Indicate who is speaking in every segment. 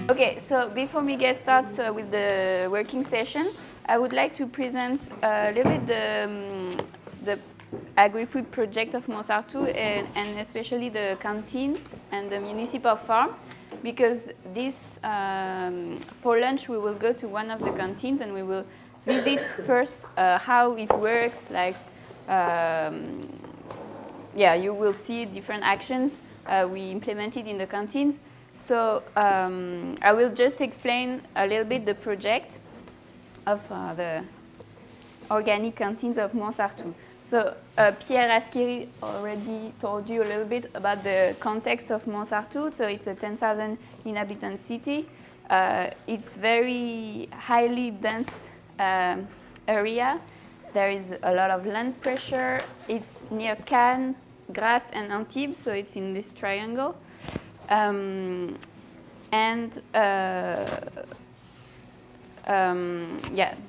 Speaker 1: Okay, so before we get started with the working session, I would like to present a little bit the agri-food project of Mouans Sartoux and especially the canteens and the municipal farm, because this, for lunch we will go to one of the canteens and we will visit first how it works, like, yeah, you will see different actions we implemented in the canteens. So I will just explain a little bit the project of the organic canteens of Mouans Sartoux. So Pierre Asquiri already told you a little bit about the context of Mouans Sartoux. So it's a 10,000 inhabitant city. It's very highly dense area. There is a lot of land pressure. It's near Cannes, Grasse, and Antibes, so it's in this triangle. Yeah,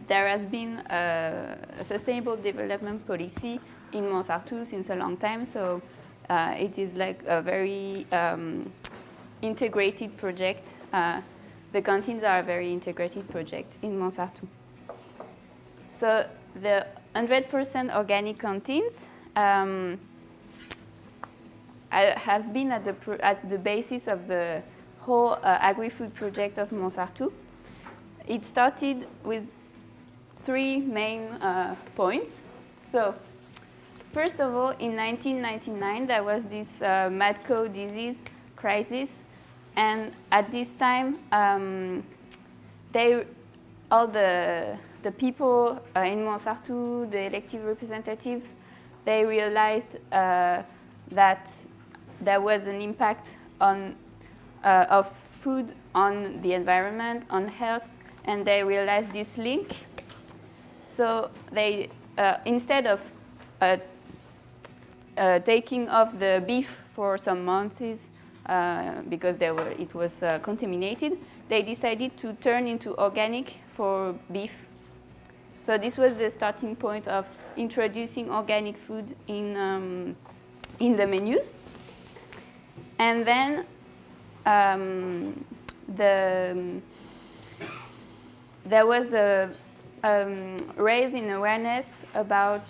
Speaker 1: there has been a sustainable development policy in Mouans Sartoux since a long time, so it is like a very integrated project. The canteens are a very integrated project in Mouans Sartoux. So the 100% organic canteens have been at the basis of the whole agri-food project of Mouans Sartoux. It started with three main points. So first of all, in 1999, there was this mad cow disease crisis. And at this time, all the people in Mouans Sartoux, the elected representatives, they realized that there was an impact of food on the environment, on health, and they realized this link. So they, instead of taking off the beef for some months because it was contaminated, they decided to turn into organic for beef. So this was the starting point of introducing organic food in the menus. And then there was a raise in awareness about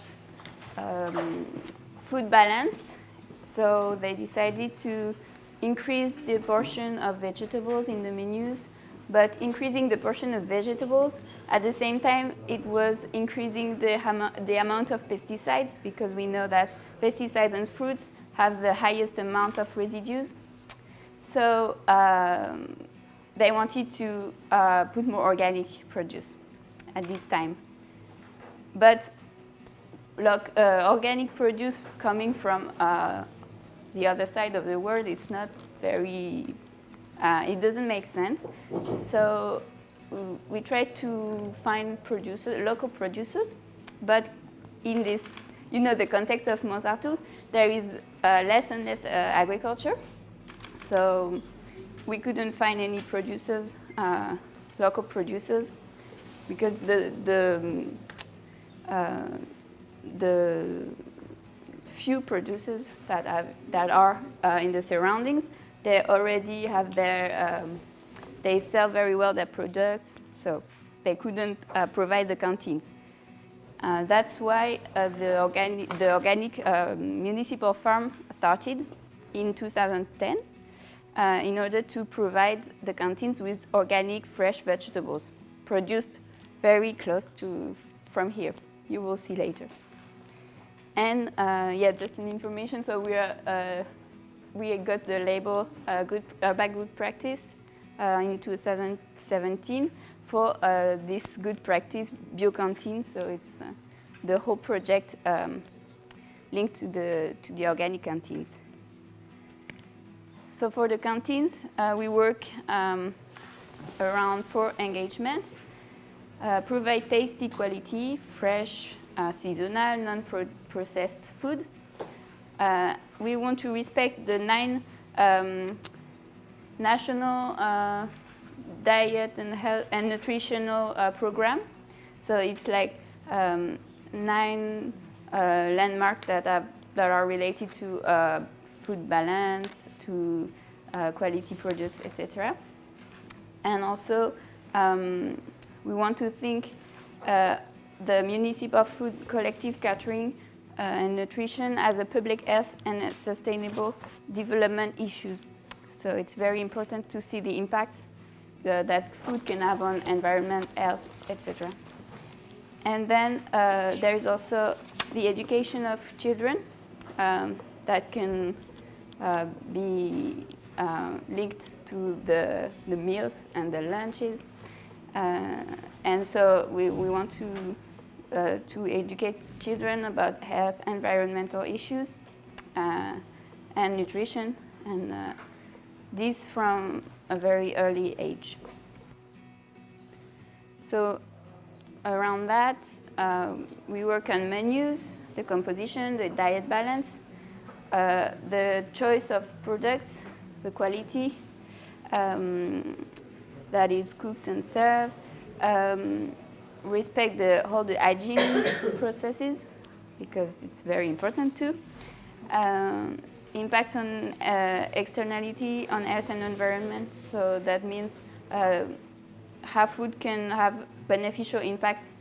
Speaker 1: food balance. So they decided to increase the portion of vegetables in the menus, but increasing the portion of vegetables, at the same time, it was increasing the amount of pesticides, because we know that pesticides and fruits have the highest amount of residues. So they wanted to put more organic produce at this time. But look, organic produce coming from the other side of the world, it's not very, it doesn't make sense. So we tried to find local producers, but in this, the context of Mouans Sartoux, there is less and less agriculture. So we couldn't find any producers, local producers, because the few producers that are in the surroundings, they already have they sell very well their products, so they couldn't provide the canteens. That's why the organic municipal farm started in 2010 in order to provide the canteens with organic fresh vegetables produced very close from here. You will see later. And yeah, just an information. So we got the label Urban Good Practice in 2017 for this good practice bio canteen. So it's the whole project linked to the organic canteens. So for the canteens, we work around 4 engagements. Provide tasty, quality, fresh, seasonal, non-processed food. We want to respect the 9 national diet and health and nutritional program. So it's like 9 landmarks that are related to food balance, to quality products, etc. And also, we want to think the municipal food collective catering and nutrition as a public health and a sustainable development issue. So it's very important to see the impacts that food can have on environment, health, etc. And then there is also the education of children that can be linked to the meals and the lunches. And so we want to educate children about health, environmental issues, and nutrition, and this from a very early age. So around that, we work on menus, the composition, the diet balance, the choice of products, the quality that is cooked and served, respect all the hygiene processes, because it's very important too. Impacts on externality on health and environment, so that means how food can have beneficial impacts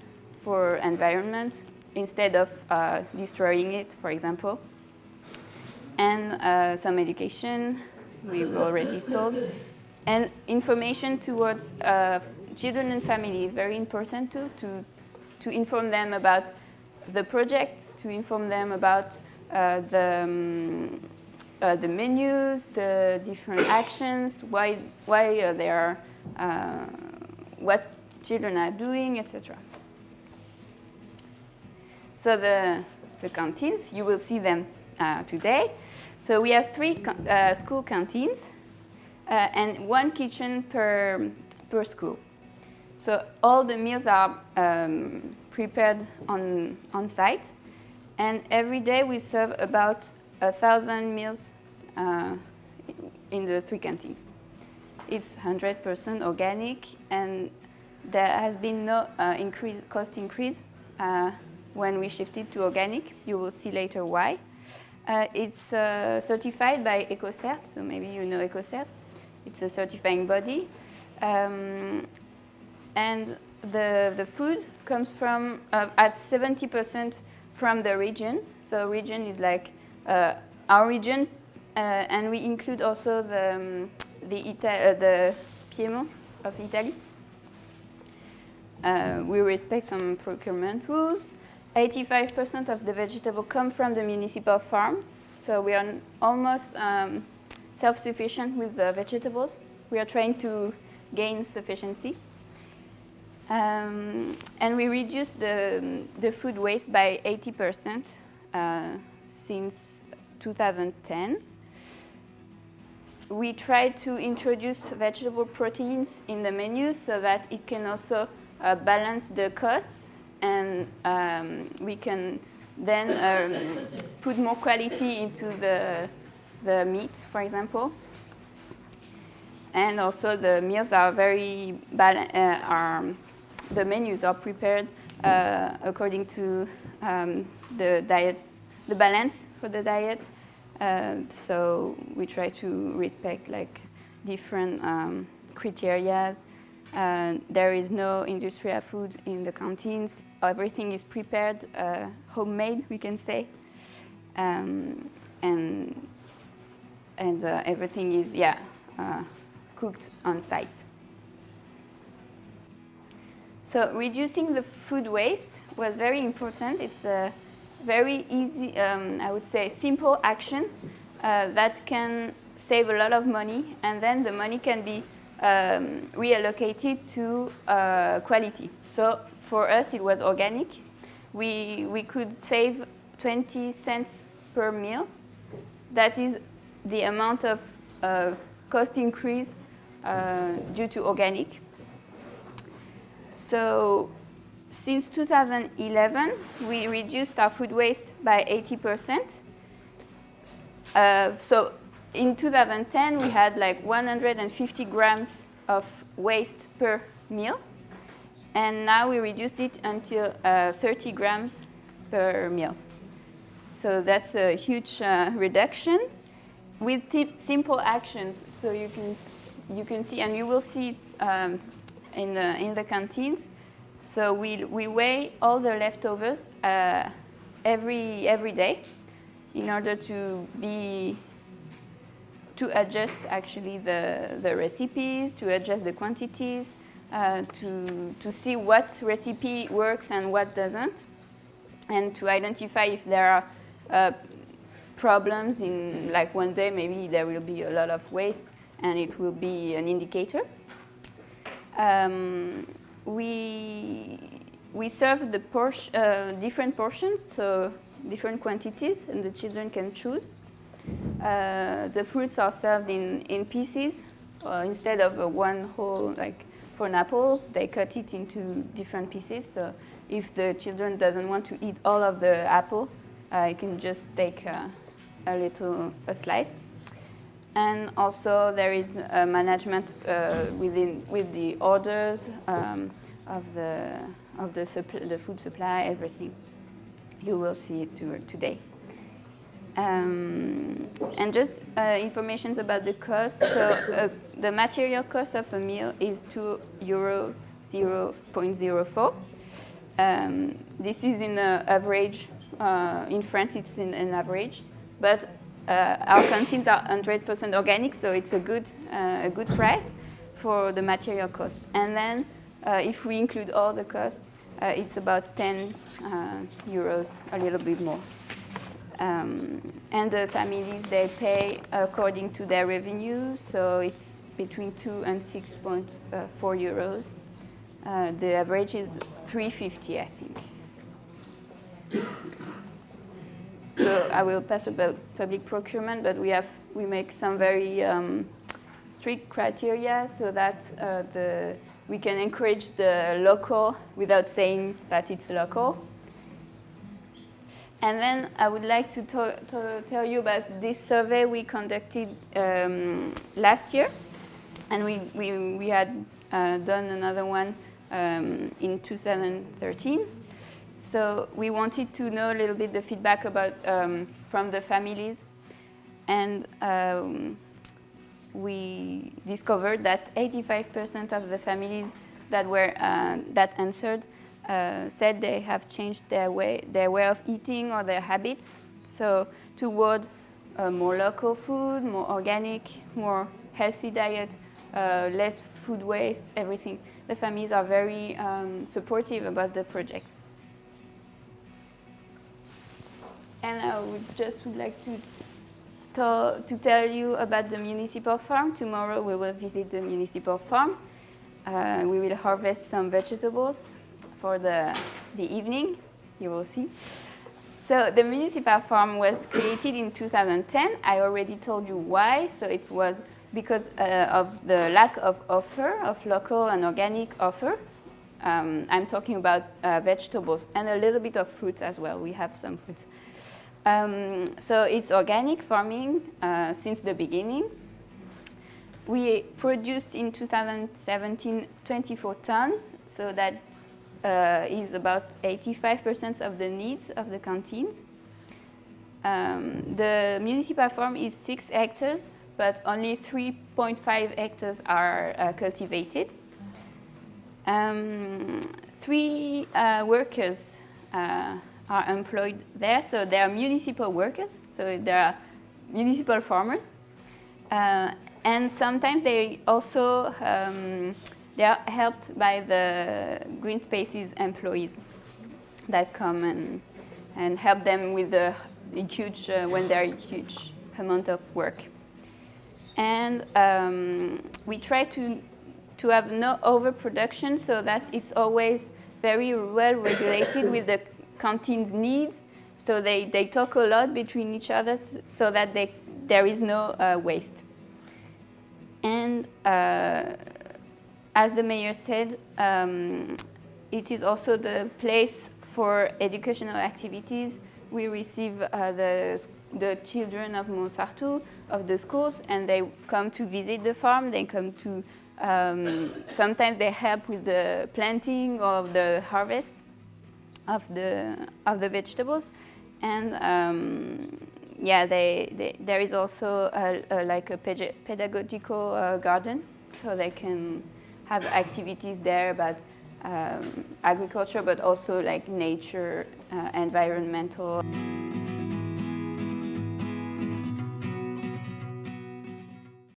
Speaker 1: for environment instead of destroying it, for example. And some education, we've already told. And information towards children and family, very important too, to inform them about the project, to inform them about the menus, the different actions, why they are, what children are doing, etc. So the canteens, you will see them today. So we have 3 school canteens and 1 kitchen per school. So all the meals are prepared on site, and every day we serve about 1,000 meals in the 3 canteens. It's 100% organic, and there has been no cost increase when we shifted to organic. You will see later why. It's certified by EcoCert, so maybe you know EcoCert. It's a certifying body. And the food comes from, at 70% from the region. So region is like our region, and we include also the Piedmont of Italy. We respect some procurement rules. 85% of the vegetables come from the municipal farm, so we are almost self-sufficient with the vegetables. We are trying to gain sufficiency. And we reduced the food waste by 80% since 2010. We try to introduce vegetable proteins in the menus so that it can also balance the costs, and we can then put more quality into the meat, for example. And also the meals are very the menus are prepared according to the diet, the balance for the diet. So we try to respect like different criteria. There is no industrial food in the canteens. Everything is prepared, homemade, we can say, and everything is cooked on site. So reducing the food waste was very important. It's a very easy, I would say, simple action that can save a lot of money, and then the money can be reallocated to quality. So for us, it was organic. We could save 20 cents per meal. That is the amount of cost increase due to organic. So since 2011, we reduced our food waste by 80%. So in 2010, we had like 150 grams of waste per meal. And now we reduced it until 30 grams per meal. So that's a huge reduction. with simple actions. So you can see, and you will see in the canteens. So we weigh all the leftovers every day in order to adjust actually the recipes, to adjust the quantities, to see what recipe works and what doesn't, and to identify if there are problems in, like one day maybe there will be a lot of waste and it will be an indicator. We serve the different portions, so different quantities, and the children can choose. The fruits are served in pieces. Instead of one whole, like for an apple, they cut it into different pieces. So if the children doesn't want to eat all of the apple, you can just take a slice. And also there is a management with the orders of the food supply, everything. You will see it today. And just information about the cost. So the material cost of a meal is €2, 0.04. This is in average. In France, it's in an average, but our canteens are 100% organic, so it's a good price for the material cost. And then, if we include all the costs, it's about 10 euros, a little bit more. And the families, they pay according to their revenues, so it's between 2 and 6.4 euros. The average is 3.50, I think. So I will pass about public procurement, but we make some very strict criteria so that we can encourage the local without saying that it's local. And then I would like to tell you about this survey we conducted last year, and we had done another one in 2013. So we wanted to know a little bit the feedback about from the families, and we discovered that 85% of the families that answered said they have changed their way of eating or their habits. So toward more local food, more organic, more healthy diet, less food waste, everything. The families are very supportive about the project. And I would like to tell you about the municipal farm. Tomorrow we will visit the municipal farm. We will harvest some vegetables for the evening, you will see. So the municipal farm was created in 2010. I already told you why. So it was because of the lack of offer, of local and organic offer. I'm talking about vegetables and a little bit of fruit as well. We have some fruits. So it's organic farming since the beginning. We produced in 2017 24 tons, so that is about 85% of the needs of the canteens. The municipal farm is 6 hectares, but only 3.5 hectares are cultivated. 3 workers are employed there, so they are municipal workers, so they are municipal farmers. And sometimes they also they are helped by the Green Spaces employees that come and help them with the huge when there are huge amount of work. And we try to have no overproduction, so that it's always very well regulated with the canteen's needs. So they talk a lot between each other, so that there is no waste. And as the mayor said, it is also the place for educational activities. We receive the children of Mouans Sartoux, of the schools, and they come to visit the farm. They come to, sometimes they help with the planting or the harvest of the vegetables. And yeah, there is also like a pedagogical garden, so they can have activities there about agriculture, but also like nature, environmental.